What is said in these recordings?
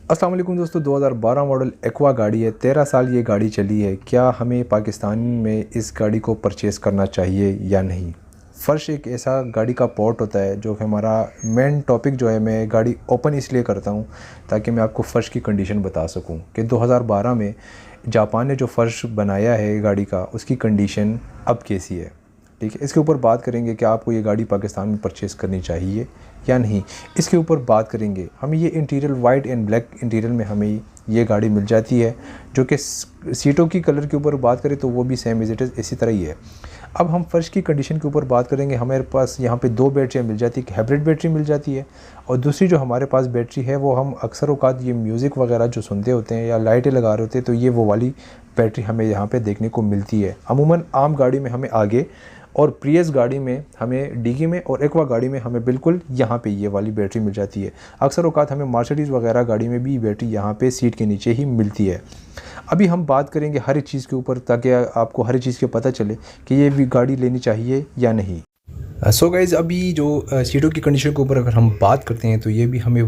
अस्सलाम वालेकुम दोस्तों, 2012 मॉडल एक्वा गाड़ी है। 13 साल ये गाड़ी चली है। क्या हमें पाकिस्तान में इस गाड़ी को परचेज़ करना चाहिए या नहीं? फ़र्श एक ऐसा गाड़ी का पोर्ट होता है जो कि हमारा मेन टॉपिक जो है, मैं गाड़ी ओपन इसलिए करता हूँ ताकि मैं आपको फ़र्श की कंडीशन बता सकूँ कि 2012 में जापान ने जो फ़र्श बनाया है गाड़ी का, उसकी कंडीशन अब कैसी है। ठीक है, इसके ऊपर बात करेंगे कि आपको ये गाड़ी पाकिस्तान में परचेज़ करनी चाहिए या नहीं। इसके ऊपर बात करेंगे। हमें ये interior white and black interior में हमें ये गाड़ी मिल जाती है, जो कि सीटों की कलर के ऊपर बात करें तो वो भी सेम एज इट इज़ इसी तरह ही है। अब हम फ़र्श की कंडीशन के ऊपर बात करेंगे। हमारे पास यहाँ पे 2 बैटरियाँ मिल जाती है, एक हाइब्रिड बैटरी मिल जाती है और दूसरी जो हमारे पास बैटरी है वो हम अक्सर औक़ात ये म्यूज़िक वगैरह जो सुनते होते हैं या लाइटें लगा रहे होते हैं तो ये वो वाली बैटरी हमें यहाँ पे देखने को मिलती है। अमूमन आम गाड़ी में हमें आगे और प्रियस गाड़ी में हमें डीगी में और एक्वा गाड़ी में हमें बिल्कुल यहाँ पे ये वाली बैटरी मिल जाती है। अक्सर औक़ात हमें मर्सिडीज़ वगैरह गाड़ी में भी बैटरी यहाँ पे सीट के नीचे ही मिलती है। अभी हम बात करेंगे हर एक चीज़ के ऊपर ताकि आपको हर एक चीज़ के पता चले कि ये भी गाड़ी लेनी चाहिए या नहीं। सो गाइज़, अभी जो सीटों की कंडीशन के ऊपर अगर हम बात करते हैं तो ये भी हमें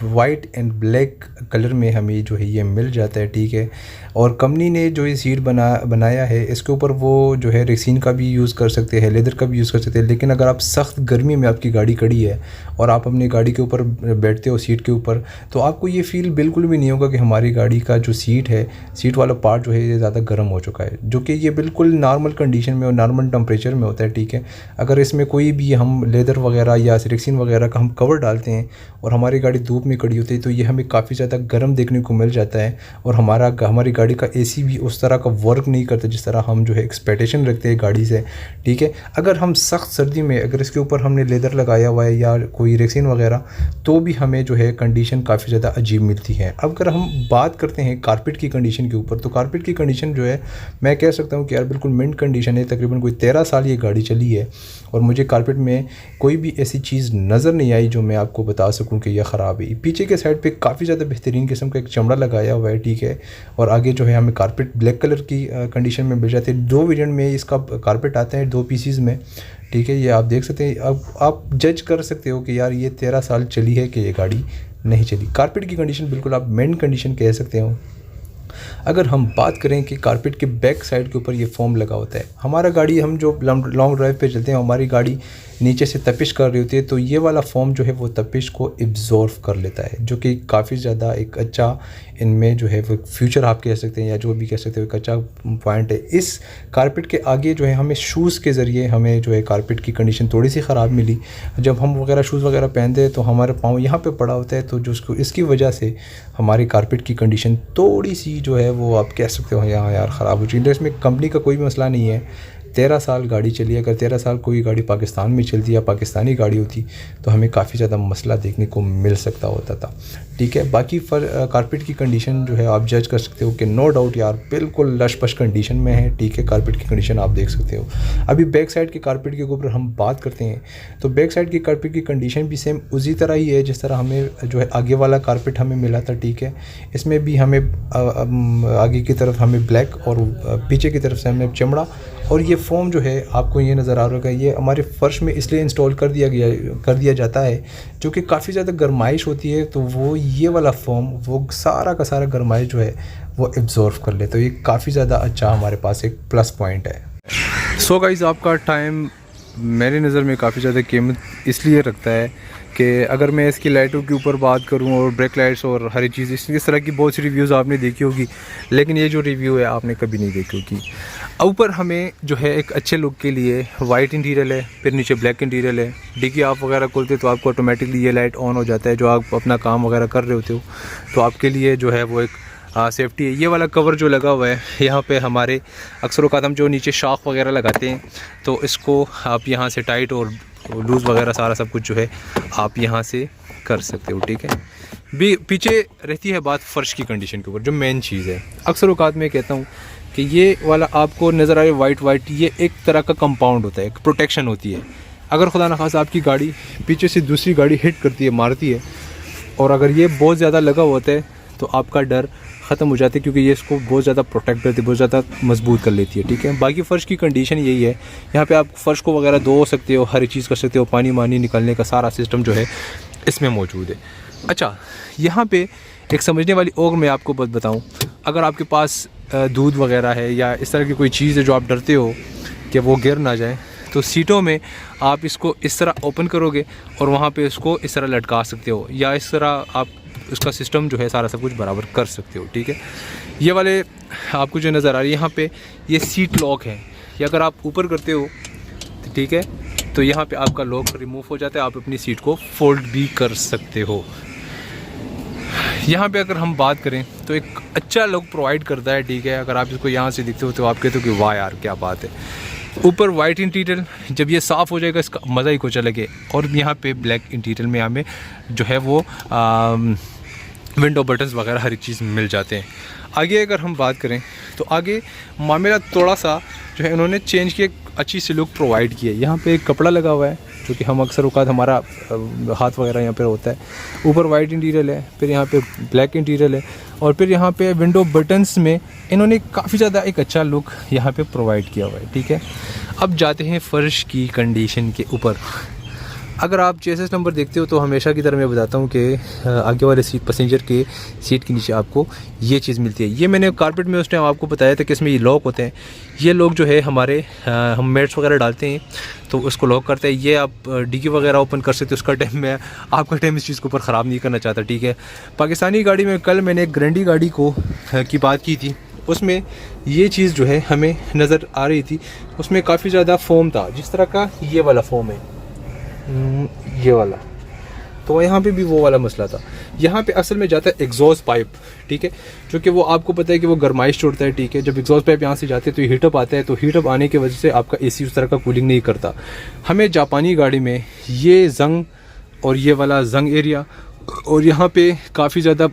वाइट एंड ब्लैक कलर में हमें जो है ये मिल जाता है। ठीक है, और कंपनी ने जो ये सीट बनाया है इसके ऊपर वो जो है रेक्सीन का भी यूज़ कर सकते हैं, लेदर का भी यूज़ कर सकते हैं। लेकिन अगर आप सख्त गर्मी में आपकी गाड़ी खड़ी है और आप अपनी गाड़ी के ऊपर बैठते हो सीट के ऊपर, तो आपको ये फ़ील बिल्कुल भी नहीं होगा कि हमारी गाड़ी का जो सीट है, सीट वाला पार्ट जो है ये ज़्यादा गर्म हो चुका है, जो कि ये बिल्कुल नॉर्मल कंडीशन में और नॉर्मल टेम्परेचर में होता है। ठीक है, अगर इसमें कोई भी हम लेदर वगैरह या रेक्सीन वगैरह का हम कवर डालते हैं और हमारी गाड़ी धूप में खड़ी होती है तो ये हमें काफ़ी ज़्यादा गर्म देखने को मिल जाता है और हमारी गाड़ी का एसी भी उस तरह का वर्क नहीं करता जिस तरह हम जो है एक्सपेक्टेशन रखते हैं गाड़ी से। ठीक है, अगर हम सख्त सर्दी में अगर इसके ऊपर हमने लेदर लगाया हुआ है या कोई रेक्सीन वगैरह तो भी हमें जो है कंडीशन काफ़ी ज़्यादा अजीब मिलती है। अब अगर हम बात करते हैं कारपेट की कंडीशन के ऊपर, तो कारपेट की कंडीशन जो है मैं कह सकता हूँ कि यार बिल्कुल मिंट कंडीशन है। तकरीबन कोई 13 साल ये गाड़ी चली है और मुझे कारपेट में कोई भी ऐसी चीज़ नज़र नहीं आई जो मैं आपको बता सकूं कि यह ख़राब है। पीछे के साइड पे काफ़ी ज़्यादा बेहतरीन किस्म का एक चमड़ा लगाया हुआ है। ठीक है, और आगे जो है हमें कारपेट ब्लैक कलर की कंडीशन में मिल जाती है। 2 वेरिएंट में इसका कारपेट आता है, 2 पीसीज़ में। ठीक है, ये आप देख सकते हैं। अब आप जज कर सकते हो कि यार ये 13 साल चली है कि ये गाड़ी नहीं चली। कारपेट की कंडीशन बिल्कुल आप मेंट कंडीशन कह सकते हो। अगर हम बात करें कि कारपेट के बैक साइड के ऊपर ये फोम लगा होता है, हमारा गाड़ी हम जो लॉन्ग ड्राइव पे चलते हैं हमारी गाड़ी नीचे से तपिश कर रही होती है तो ये वाला फोम जो है वो तपिश को एब्जॉर्व कर लेता है, जो कि काफ़ी ज़्यादा एक अच्छा इनमें जो है वो फ्यूचर आप कह सकते हैं या जो भी कह सकते हो एक अच्छा पॉइंट है। इस कारपेट के आगे जो है हमें शूज़ के ज़रिए हमें जो है कारपेट की कंडीशन थोड़ी सी ख़राब मिली। जब हम वगैरह शूज़ वगैरह पहनते हैं तो हमारे पाँव यहाँ पे पड़ा होता है, तो जो इसकी वजह से हमारी कारपेट की कंडीशन थोड़ी सी जो है वो आप कह सकते हो यहाँ यार ख़राब हो चुकी है। इसमें कंपनी का कोई भी मसला नहीं है। 13 साल गाड़ी चली है। अगर 13 साल कोई गाड़ी पाकिस्तान में चलती या पाकिस्तानी गाड़ी होती तो हमें काफ़ी ज़्यादा मसला देखने को मिल सकता होता था। ठीक है, बाकी कारपेट की कंडीशन जो है आप जज कर सकते हो कि नो डाउट यार बिल्कुल लश पश कंडीशन में है। ठीक है, कारपेट की कंडीशन आप देख सकते हो। अभी बैक साइड के कारपेट के ऊपर हम बात करते हैं तो बैक साइड की कारपेट की कंडीशन भी सेम उसी तरह ही है जिस तरह हमें जो है आगे वाला कारपेट हमें मिला था। ठीक है, इसमें भी हमें आगे की तरफ हमें ब्लैक और पीछे की तरफ से हमें चमड़ा और ये फोम जो है आपको ये नज़र आ रहा है, ये हमारे फ़र्श में इसलिए इंस्टॉल कर दिया जाता है जो कि काफ़ी ज़्यादा गर्माइश होती है, तो वो ये वाला फोम वो सारा का सारा गर्माइश जो है वो एब्जॉर्व कर ले, तो ये काफ़ी ज़्यादा अच्छा हमारे पास एक प्लस पॉइंट है। सो गाइस, आपका टाइम मेरी नज़र में काफ़ी ज़्यादा कीमत इसलिए रखता है कि अगर मैं इसकी लाइटों के ऊपर बात करूं और ब्रेक लाइट्स और हर चीज़ इस तरह की बहुत सी रिव्यूज़ आपने देखी होगी, लेकिन ये जो रिव्यू है आपने कभी नहीं देखी होगी। ऊपर हमें जो है एक अच्छे लुक के लिए वाइट इंटीरियर है, फिर नीचे ब्लैक इंटीरियर है। डिग्गी आप वगैरह खोलते तो आपको ऑटोमेटिकली ये लाइट ऑन हो जाता है। जो आप अपना काम वगैरह कर रहे होते हो तो आपके लिए जो है वो एक सेफ्टी है। ये वाला कवर जो लगा हुआ है यहाँ पे हमारे अक्सर औक़ात हम जो नीचे शाख वगैरह लगाते हैं तो इसको आप यहाँ से टाइट और लूज़ वगैरह सारा सब कुछ जो है आप यहाँ से कर सकते हो। ठीक है, पीछे रहती है बात फ़र्श की कंडीशन के ऊपर, जो मेन चीज़ है। अक्सर औक़ात मैं कहता हूँ कि ये वाला आपको नज़र आ रहा है वाइट, ये एक तरह का कंपाउंड होता है, एक प्रोटेक्शन होती है। अगर खुदा न खासा आपकी गाड़ी पीछे से दूसरी गाड़ी हिट करती है, मारती है, और अगर ये बहुत ज़्यादा लगा होता है तो आपका डर ख़त्म हो जाती है, क्योंकि ये इसको बहुत ज़्यादा प्रोटेक्ट करती है, बहुत ज़्यादा मजबूत कर लेती है। ठीक है, बाकी फ़र्श की कंडीशन यही है। यहाँ पे आप फ़र्श को वगैरह धो सकते हो, हर चीज़ कर सकते हो, पानी निकलने का सारा सिस्टम जो है इसमें मौजूद है। अच्छा, यहाँ पे एक समझने वाली और मैं आपको बात बताऊँ, अगर आपके पास दूध वगैरह है या इस तरह की कोई चीज़ है जो आप डरते हो कि वो गिर ना जाए, तो सीटों में आप इसको इस तरह ओपन करोगे और वहाँ पे इसको इस तरह लटका सकते हो, या इस तरह आप उसका सिस्टम जो है सारा सब कुछ बराबर कर सकते हो। ठीक है, ये वाले आपको जो नज़र आ रही है यहाँ पे, ये सीट लॉक है। ये अगर आप ऊपर करते हो, ठीक है, तो यहाँ पे आपका लॉक रिमूव हो जाता है, आप अपनी सीट को फोल्ड भी कर सकते हो। यहाँ पे अगर हम बात करें तो एक अच्छा लुक प्रोवाइड करता है। ठीक है, अगर आप इसको यहाँ से देखते हो तो आप कहते हो कि वाह यार क्या बात है। ऊपर वाइट इंटीरियर, जब ये साफ़ हो जाएगा इसका मज़ा ही कुछ अलग है। और यहाँ पे ब्लैक इंटीरियर में हमें जो है वो विंडो बटन्स वगैरह हर एक चीज़ मिल जाते हैं। आगे अगर हम बात करें तो आगे मामला थोड़ा सा जो है इन्होंने चेंज किया, अच्छी सी लुक प्रोवाइड की है। यहाँ पे एक कपड़ा लगा हुआ है जो कि हम अक्सर औकात हमारा हाथ वगैरह यहाँ पे होता है। ऊपर वाइट इंटीरियर है, फिर यहाँ पे ब्लैक इंटीरियर है, और फिर यहाँ पे विंडो बटन्स में इन्होंने काफ़ी ज़्यादा एक अच्छा लुक यहाँ पे प्रोवाइड किया हुआ है। ठीक है, अब जाते हैं फ़र्श की कंडीशन के ऊपर। अगर आप चेसिस नंबर देखते हो तो हमेशा की तरह मैं बताता हूँ कि आगे वाले सीट पैसेंजर के सीट के नीचे आपको ये चीज़ मिलती है। ये मैंने कारपेट में उस टाइम आपको बताया था कि इसमें ये लॉक होते हैं। ये लॉक जो है हमारे हम मैट्स वगैरह डालते हैं तो उसको लॉक करते हैं। ये आप डिग्गी वगैरह ओपन कर सकते हो। उसका टाइम मैं आपका टाइम इस चीज़ के ऊपर ख़राब नहीं करना चाहता। ठीक है, पाकिस्तानी गाड़ी में कल मैंने एक ग्रैंडी गाड़ी की बात की थी, उसमें ये चीज़ जो है हमें नज़र आ रही थी। उसमें काफ़ी ज़्यादा फोम था, जिस तरह का ये वाला फोम है, ये वाला, तो यहाँ पे भी वो वाला मसला था। यहाँ पे असल में जाता है एग्जॉस्ट पाइप। ठीक है, जो कि वो आपको पता है कि वो गर्माइश छोड़ता है। ठीक है, जब एग्जॉस्ट पाइप यहाँ से जाते हैं तो हीटअप आता है, तो हीटअप आने की वजह से आपका एसी उस तरह का कूलिंग नहीं करता। हमें जापानी गाड़ी में ये जंग और ये वाला जंग एरिया, और यहाँ पे काफ़ी ज़्यादा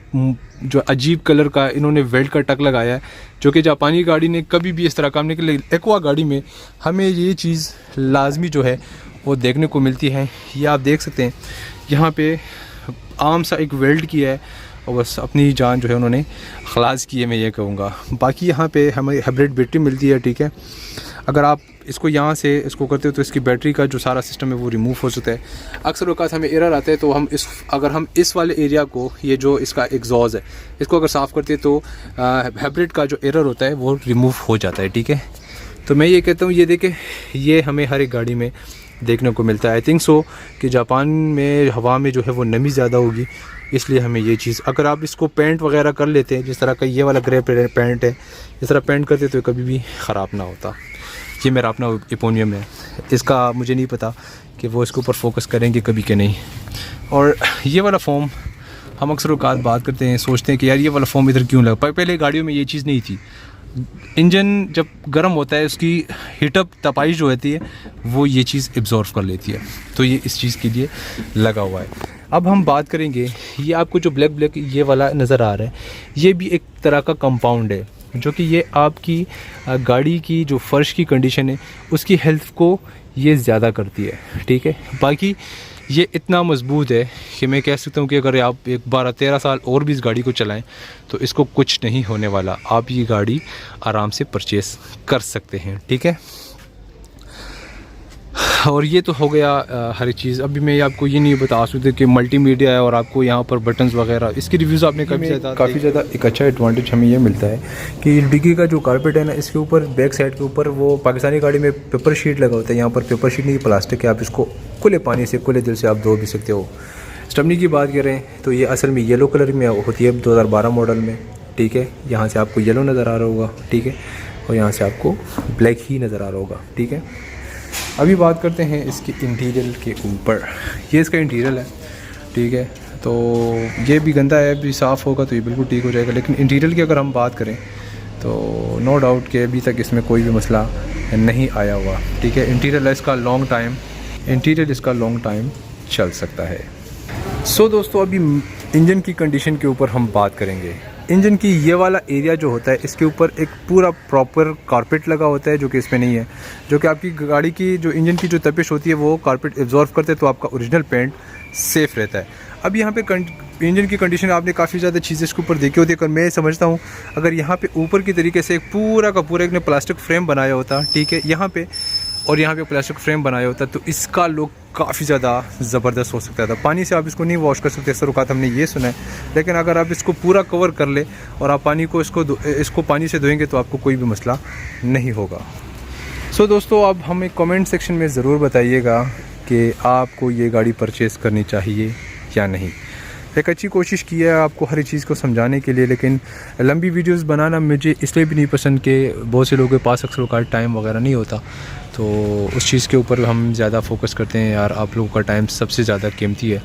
जो अजीब कलर का इन्होंने वेल्ड का टक लगाया है, जो कि जापानी गाड़ी ने कभी भी इस तरह काम नहीं किया। एक्वा गाड़ी में हमें ये चीज़ लाजमी जो है वो देखने को मिलती है। ये आप देख सकते हैं, यहाँ पे आम सा एक वेल्ड किया है और बस अपनी जान जो है उन्होंने खलास की है, मैं ये कहूँगा। बाकी यहाँ पे हमें हाइब्रिड बैटरी मिलती है। ठीक है, अगर आप इसको यहाँ से इसको करते हो तो इसकी बैटरी का जो सारा सिस्टम है वो रिमूव हो सकता है। अक्सर औक़ात हमें एरर आता है तो हम अगर हम इस वाले एरिया को, ये जो इसका एग्जॉस्ट है, इसको अगर साफ़ करते हैं तो हाइब्रिड का जो एरर होता है वो रिमूव हो जाता है। ठीक है, तो मैं ये कहता हूँ, ये देखें, ये हमें हर एक गाड़ी में देखने को मिलता है। आई थिंक सो कि जापान में हवा में जो है वो नमी ज़्यादा होगी, इसलिए हमें ये चीज़, अगर आप इसको पेंट वगैरह कर लेते हैं, जिस तरह का ये वाला ग्रे पेंट है, इस तरह पेंट करते तो कभी भी ख़राब ना होता। ये मेरा अपना ओपिनियन है, इसका मुझे नहीं पता कि वो इसके ऊपर फोकस करेंगे कभी के नहीं। और ये वाला फॉर्म हम अक्सर औक़ात बात करते हैं, सोचते हैं कि यार ये वाला फॉर्म इधर क्यों लगा। पहले गाड़ियों में ये चीज़ नहीं थी। इंजन जब गर्म होता है, उसकी हीटअप तपाई जो होती है वो ये चीज़ एब्जॉर्व कर लेती है, तो ये इस चीज़ के लिए लगा हुआ है। अब हम बात करेंगे, ये आपको जो ब्लैक ये वाला नज़र आ रहा है, ये भी एक तरह का कंपाउंड है, जो कि ये आपकी गाड़ी की जो फ़र्श की कंडीशन है उसकी हेल्थ को ये ज़्यादा करती है। ठीक है, बाकी ये इतना मजबूत है कि मैं कह सकता हूँ कि अगर आप एक 12-13 साल और भी इस गाड़ी को चलाएं तो इसको कुछ नहीं होने वाला। आप ये गाड़ी आराम से परचेस कर सकते हैं। ठीक है, और ये तो हो गया हर एक चीज़। अभी मैं आपको ये नहीं बता सकता कि मल्टीमीडिया है और आपको यहाँ पर बटन्स वगैरह, इसकी रिव्यूज़ आपने काफ़ी ज़्यादा एक अच्छा एडवांटेज हमें ये मिलता है कि डिग्गी का जो कारपेट है ना, इसके ऊपर बैक साइड के ऊपर वो पाकिस्तानी गाड़ी में पेपर शीट लगा होता है, यहाँ पर पेपर शीट नहीं, प्लास्टिक है। आप इसको खुले पानी से, खुले दिल से आप धो भी सकते हो। स्टपनी की बात करें तो ये असल में येलो कलर में होती है 2012 मॉडल में। ठीक है, यहाँ से आपको येलो नज़र आ रहा होगा। ठीक है, और यहाँ से आपको ब्लैक ही नज़र आ रहा होगा। ठीक है, अभी बात करते हैं इसके इंटीरियर के ऊपर। ये इसका इंटीरियर है। ठीक है, तो ये भी गंदा है, अभी साफ़ होगा तो ये बिल्कुल ठीक हो जाएगा। लेकिन इंटीरियर की अगर हम बात करें तो नो डाउट कि अभी तक इसमें कोई भी मसला नहीं आया हुआ। ठीक है, इंटीरियर इसका लॉन्ग टाइम चल सकता है। सो दोस्तों, अभी इंजन की कंडीशन के ऊपर हम बात करेंगे। इंजन की ये वाला एरिया जो होता है, इसके ऊपर एक पूरा प्रॉपर कारपेट लगा होता है, जो कि इसमें नहीं है, जो कि आपकी गाड़ी की जो इंजन की जो तपिश होती है वो कारपेट एब्जॉर्व करते हैं, तो आपका ओरिजिनल पेंट सेफ़ रहता है। अब यहाँ पे इंजन की कंडीशन आपने काफ़ी ज़्यादा चीज़ें इसके ऊपर देखी होती है। मैं समझता हूँ अगर यहाँ पे ऊपर की तरीके से एक पूरा का पूरा एक ने प्लास्टिक फ्रेम बनाया होता, ठीक है, यहाँ पे, और यहाँ पे प्लास्टिक फ्रेम बनाया होता, तो इसका लुक काफ़ी ज़्यादा ज़बरदस्त हो सकता था। पानी से आप इसको नहीं वॉश कर सकते, अक्सर औक़ात हमने ये सुना है, लेकिन अगर आप इसको पूरा कवर कर ले और आप पानी को इसको पानी से धोएंगे तो आपको कोई भी मसला नहीं होगा। सो दोस्तों, अब हमें कमेंट सेक्शन में ज़रूर बताइएगा कि आपको ये गाड़ी परचेज़ करनी चाहिए या नहीं। एक अच्छी कोशिश की है आपको हर चीज़ को समझाने के लिए, लेकिन लंबी वीडियोस बनाना मुझे इसलिए भी नहीं पसंद कि बहुत से लोगों के पास अक्सर औक़ात टाइम वगैरह नहीं होता, तो उस चीज़ के ऊपर हम ज़्यादा फोकस करते हैं। यार, आप लोगों का टाइम सबसे ज़्यादा कीमती है।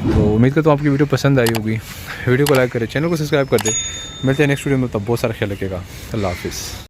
तो उम्मीद करता हूँ आपकी वीडियो पसंद आई होगी। वीडियो को लाइक करें, चैनल को सब्सक्राइब कर दें। मिलते हैं नेक्स्ट वीडियो में, तब बहुत सारा ख्याल रखिएगा। अल्लाह हाफ़िज़।